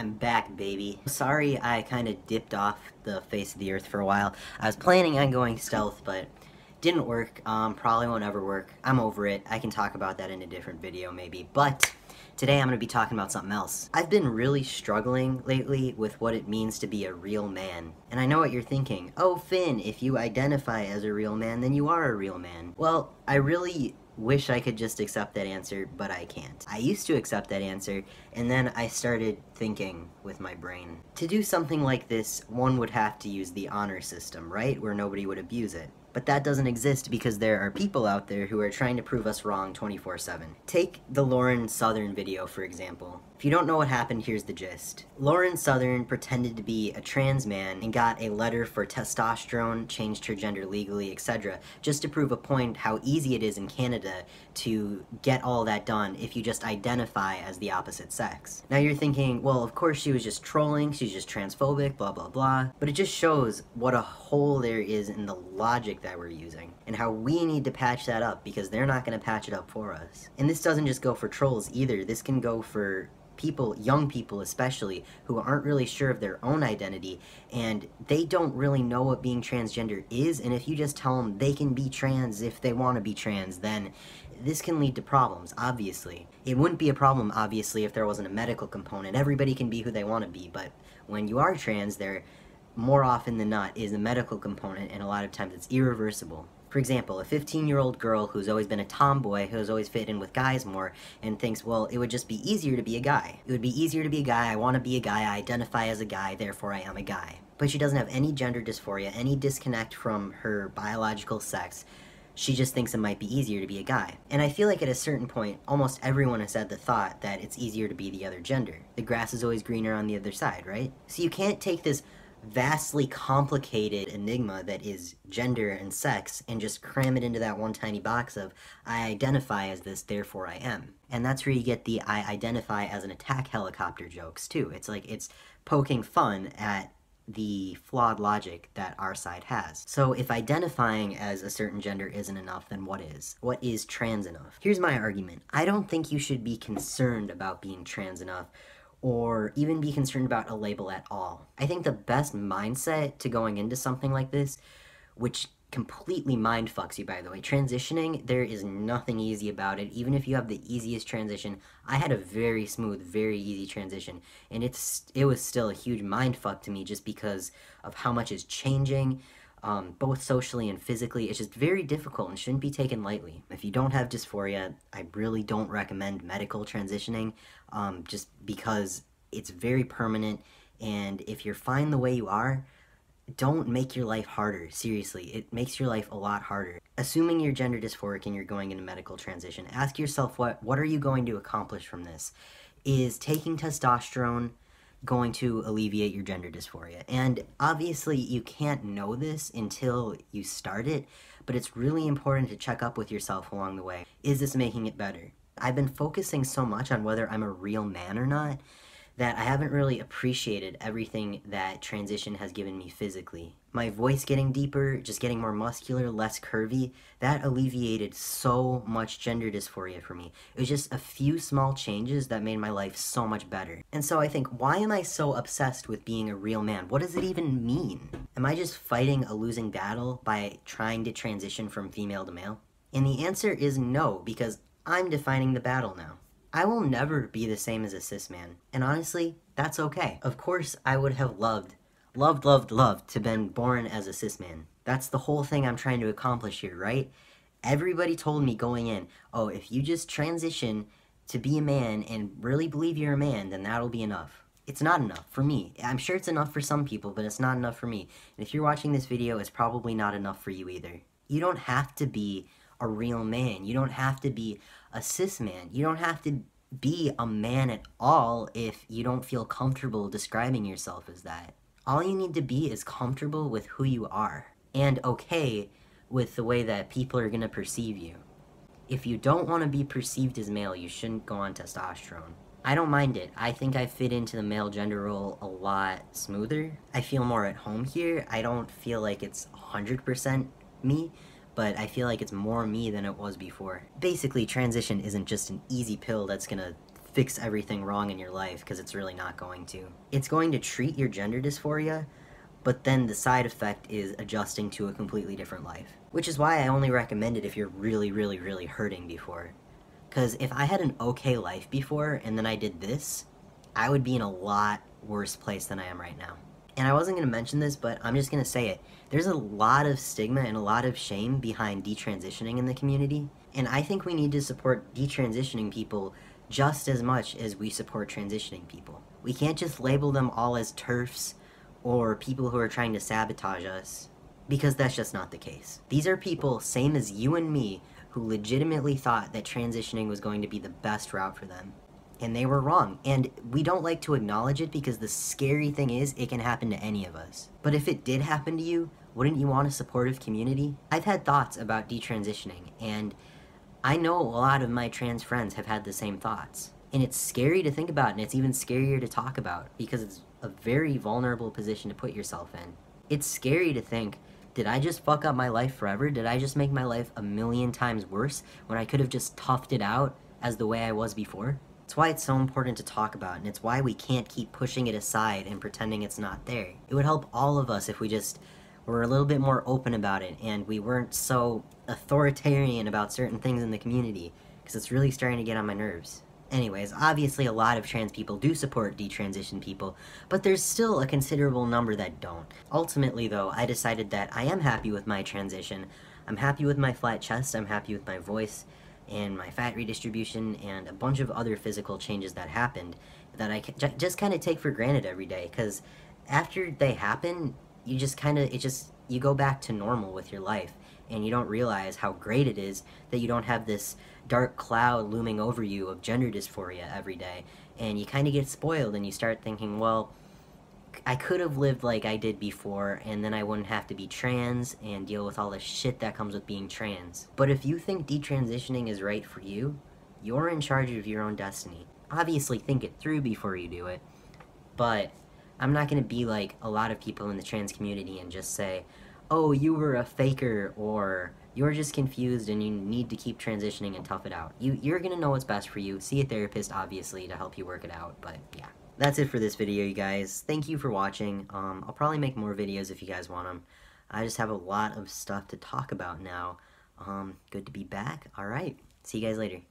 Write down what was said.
I'm back, baby. Sorry I kind of dipped off the face of the earth for a while. I was planning on going stealth, but didn't work. Probably won't ever work. I'm over it. I can talk about that in a different video, maybe. But today I'm going to be talking about something else. I've been really struggling lately with what it means to be a real man. And I know what you're thinking. Oh, Finn, if you identify as a real man, then you are a real man. Well, I really wish I could just accept that answer, but I can't. I used to accept that answer, and then I started thinking with my brain. To do something like this, one would have to use the honor system, right? Where nobody would abuse it. But that doesn't exist because there are people out there who are trying to prove us wrong 24/7. Take the Lauren Southern video, for example. If you don't know what happened, here's the gist. Lauren Southern pretended to be a trans man and got a letter for testosterone, changed her gender legally, etc., just to prove a point how easy it is in Canada to get all that done if you just identify as the opposite sex. Now you're thinking, well, of course she was just trolling, she's just transphobic, blah blah blah, but it just shows what a hole there is in the logic that we're using, and how we need to patch that up because they're not going to patch it up for us. And this doesn't just go for trolls either, this can go for people, young people especially, who aren't really sure of their own identity, and they don't really know what being transgender is, and if you just tell them they can be trans if they want to be trans, then this can lead to problems, obviously. It wouldn't be a problem, obviously, if there wasn't a medical component. Everybody can be who they want to be, but when you are trans, there more often than not is a medical component, and a lot of times it's irreversible. For example, a 15-year-old girl who's always been a tomboy, who's always fit in with guys more, and thinks, well, it would just be easier to be a guy. It would be easier to be a guy, I want to be a guy, I identify as a guy, therefore I am a guy. But she doesn't have any gender dysphoria, any disconnect from her biological sex. She just thinks it might be easier to be a guy. And I feel like at a certain point, almost everyone has had the thought that it's easier to be the other gender. The grass is always greener on the other side, right? So you can't take this vastly complicated enigma that is gender and sex and just cram it into that one tiny box of I identify as this, therefore I am. And that's where you get the I identify as an attack helicopter jokes too. It's like it's poking fun at the flawed logic that our side has. So if identifying as a certain gender isn't enough, then what is? What is trans enough? Here's my argument. I don't think you should be concerned about being trans enough or even be concerned about a label at all. I think the best mindset to going into something like this, which completely mind fucks you, by the way, transitioning, there is nothing easy about it. Even if you have the easiest transition, I had a very smooth, very easy transition, and it was still a huge mind fuck to me just because of how much is changing, both socially and physically. It's just very difficult and shouldn't be taken lightly. If you don't have dysphoria, I really don't recommend medical transitioning, just because it's very permanent, and if you're fine the way you are, don't make your life harder. Seriously, it makes your life a lot harder. Assuming you're gender dysphoric and you're going into medical transition, ask yourself what are you going to accomplish from this? Is taking testosterone going to alleviate your gender dysphoria? And obviously you can't know this until you start it, but it's really important to check up with yourself along the way. Is this making it better? I've been focusing so much on whether I'm a real man or not that I haven't really appreciated everything that transition has given me physically. My voice getting deeper, just getting more muscular, less curvy, that alleviated so much gender dysphoria for me. It was just a few small changes that made my life so much better. And so I think, why am I so obsessed with being a real man? What does it even mean? Am I just fighting a losing battle by trying to transition from female to male? And the answer is no, because I'm defining the battle now. I will never be the same as a cis man, and honestly, that's okay. Of course, I would have loved to been born as a cis man. That's the whole thing I'm trying to accomplish here, right? Everybody told me going in, oh, if you just transition to be a man and really believe you're a man, then that'll be enough. It's not enough for me. I'm sure it's enough for some people, but it's not enough for me. And if you're watching this video, it's probably not enough for you either. You don't have to be a real man. You don't have to be a cis man. You don't have to be a man at all if you don't feel comfortable describing yourself as that. All you need to be is comfortable with who you are and okay with the way that people are going to perceive you. If you don't want to be perceived as male, you shouldn't go on testosterone. I don't mind it. I think I fit into the male gender role a lot smoother. I feel more at home here. I don't feel like it's 100% me, but I feel like it's more me than it was before. Basically, transition isn't just an easy pill that's gonna fix everything wrong in your life, because it's really not going to. It's going to treat your gender dysphoria, but then the side effect is adjusting to a completely different life. Which is why I only recommend it if you're really, really, really hurting before. Because if I had an okay life before and then I did this, I would be in a lot worse place than I am right now. And I wasn't going to mention this, but I'm just going to say it. There's a lot of stigma and a lot of shame behind detransitioning in the community, and I think we need to support detransitioning people just as much as we support transitioning people. We can't just label them all as TERFs or people who are trying to sabotage us, because that's just not the case. These are people, same as you and me, who legitimately thought that transitioning was going to be the best route for them. And they were wrong. And we don't like to acknowledge it because the scary thing is it can happen to any of us. But if it did happen to you, wouldn't you want a supportive community? I've had thoughts about detransitioning, and I know a lot of my trans friends have had the same thoughts. And it's scary to think about, and it's even scarier to talk about, because it's a very vulnerable position to put yourself in. It's scary to think, did I just fuck up my life forever? Did I just make my life a million times worse when I could have just toughed it out as the way I was before? It's why it's so important to talk about, and it's why we can't keep pushing it aside and pretending it's not there. It would help all of us if we just were a little bit more open about it, and we weren't so authoritarian about certain things in the community, because it's really starting to get on my nerves. Anyways, obviously a lot of trans people do support detransition people, but there's still a considerable number that don't. Ultimately though, I decided that I am happy with my transition. I'm happy with my flat chest, I'm happy with my voice, and my fat redistribution, and a bunch of other physical changes that happened that I just kind of take for granted every day, because after they happen, you just kind of, you go back to normal with your life, and you don't realize how great it is that you don't have this dark cloud looming over you of gender dysphoria every day, and you kind of get spoiled, and you start thinking, well, I could have lived like I did before, and then I wouldn't have to be trans and deal with all the shit that comes with being trans. But if you think detransitioning is right for you, you're in charge of your own destiny. Obviously think it through before you do it, but I'm not going to be like a lot of people in the trans community and just say, oh, you were a faker, or you're just confused and you need to keep transitioning and tough it out. You're going to know what's best for you. See a therapist, obviously, to help you work it out, but yeah. That's it for this video, you guys. Thank you for watching. I'll probably make more videos if you guys want them. I just have a lot of stuff to talk about now. Good to be back. Alright, see you guys later.